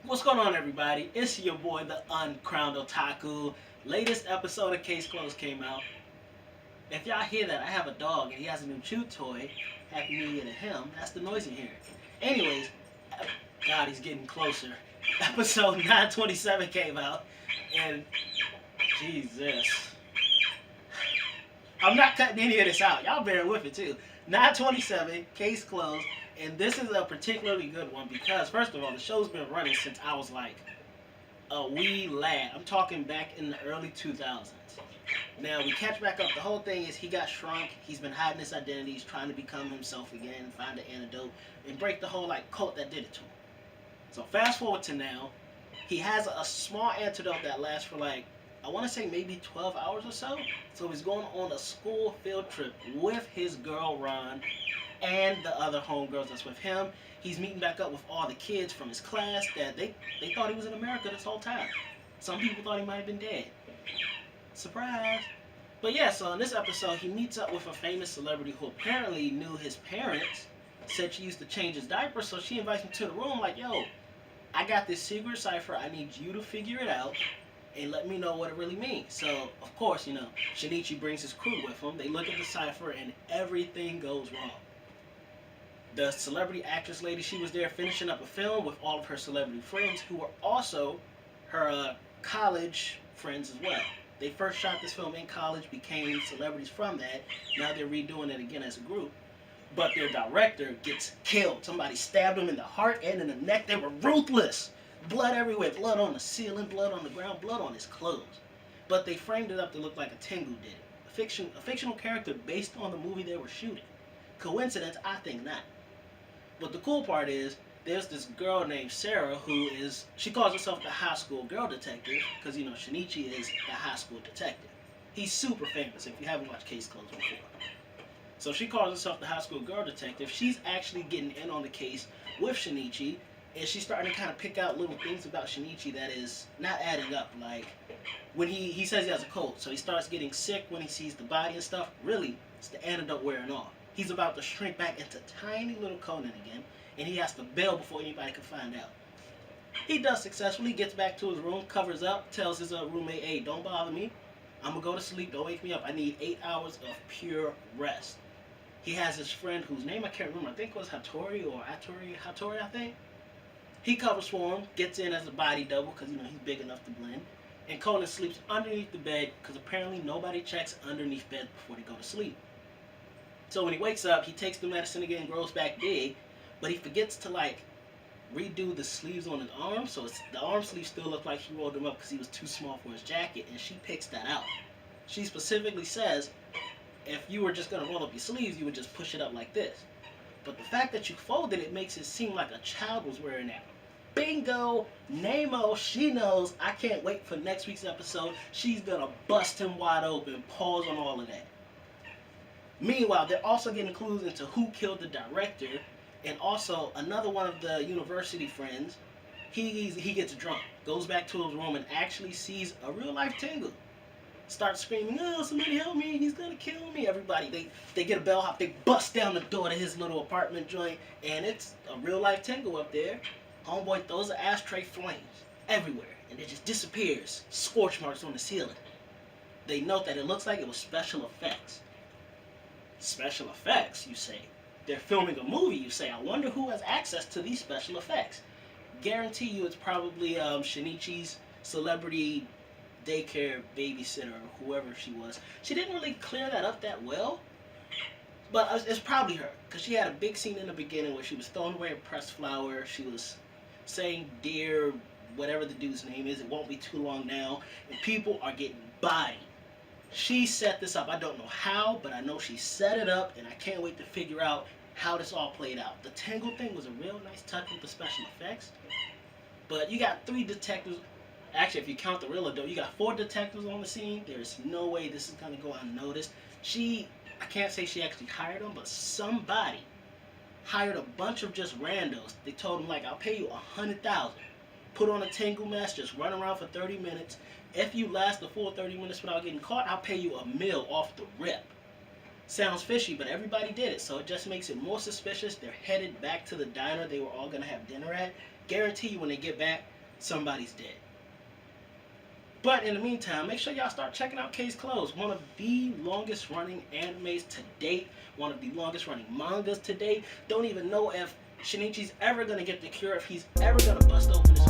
What's going on, everybody? It's your boy, the Uncrowned Otaku. Latest episode of Case Closed came out. If y'all hear that, I have a dog and he has a new chew toy. Happy New Year to him. That's the noise you hear. Anyways, God, he's getting closer. Episode 927 came out, and Jesus. I'm not cutting any of this out. Y'all bear with it too. 927, Case Closed, and this is a particularly good one because, first of all, the show's been running since I was like a wee lad. I'm talking back in the early 2000s. Now, we catch back up. The whole thing is he got shrunk. He's been hiding his identity. He's trying to become himself again, find an antidote, and break the whole like cult that did it to him. So fast forward to now. He has a small antidote that lasts for like, I want to say maybe 12 hours or so. So he's going on a school field trip with his girl Ron and the other homegirls that's with him. He's meeting back up with all the kids from his class that they thought he was in America this whole time. Some people thought he might have been dead. Surprise. But yeah, so in this episode, he meets up with a famous celebrity who apparently knew his parents. Said she used to change his diaper, so she invites him to the room like, yo, I got this secret cipher. I need you to figure it out and let me know what it really means. So, of course, Shinichi brings his crew with him. They look at the cipher and everything goes wrong. The celebrity actress lady, she was there finishing up a film with all of her celebrity friends who were also her college friends as well. They first shot this film in college, became celebrities from that. Now they're redoing it again as a group. But their director gets killed. Somebody stabbed him in the heart and in the neck. They were ruthless. Blood everywhere. Blood on the ceiling, blood on the ground, blood on his clothes. But they framed it up to look like a Tengu did it. A fictional character based on the movie they were shooting. Coincidence? I think not. But the cool part is, there's this girl named Sarah she calls herself the high school girl detective, because, Shinichi is the high school detective. He's super famous if you haven't watched Case Closed before. So she calls herself the high school girl detective. She's actually getting in on the case with Shinichi, and she's starting to kind of pick out little things about Shinichi that is not adding up. Like, when he says he has a cold, so he starts getting sick when he sees the body and stuff. Really, it's the antidote wearing off. He's about to shrink back into tiny little Conan again, and he has to bail before anybody can find out. He does successfully, gets back to his room, covers up, tells his roommate, hey, don't bother me. I'm going to go to sleep. Don't wake me up. I need 8 hours of pure rest. He has his friend whose name I can't remember. I think it was Hattori, I think. He covers for him, gets in as a body double because, he's big enough to blend. And Conan sleeps underneath the bed because apparently nobody checks underneath beds before they go to sleep. So when he wakes up, he takes the medicine again, grows back big, but he forgets to, redo the sleeves on his arms. So the arm sleeves still look like he rolled them up because he was too small for his jacket, and she picks that out. She specifically says, if you were just going to roll up your sleeves, you would just push it up like this. But the fact that you folded it makes it seem like a child was wearing that. Bingo! Nemo, she knows. I can't wait for next week's episode. She's going to bust him wide open. Pause on all of that. Meanwhile, they're also getting clues into who killed the director, and also another one of the university friends. He gets drunk, goes back to his room, and actually sees a real-life Tengu. Starts screaming, oh, somebody help me, he's gonna kill me. Everybody, they get a bellhop, they bust down the door to his little apartment joint, and it's a real-life Tengu up there. Homeboy throws an ashtray, flames everywhere, and it just disappears. Scorch marks on the ceiling. They note that it looks like it was special effects. Special effects, you say? They're filming a movie, you say. I wonder who has access to these special effects. Guarantee you it's probably Shinichi's celebrity daycare babysitter or whoever she was. She didn't really clear that up that well, but it's probably her, because she had a big scene in the beginning where she was throwing away a pressed flower. She was saying, dear, whatever the dude's name is, it won't be too long now, and people are getting bodied. She set this up. I don't know how, but I know she set it up, and I can't wait to figure out how this all played out. The Tengu thing was a real nice touch with the special effects, but you got 3 detectives. Actually, if you count the real adult, you got 4 detectives on the scene. There's no way this is going to go unnoticed. I can't say she actually hired them, but somebody hired a bunch of just randos. They told them, I'll pay you $100,000. Put on a Tengu mask, just run around for 30 minutes. If you last the full 30 minutes without getting caught, I'll pay you $1 million off the rip. Sounds fishy, but everybody did it, so it just makes it more suspicious. They're headed back to the diner they were all going to have dinner at. Guarantee you when they get back, somebody's dead. But in the meantime, make sure y'all start checking out Case Closed, one of the longest running animes to date, one of the longest running mangas to date. Don't even know if Shinichi's ever gonna get the cure, if he's ever gonna bust open this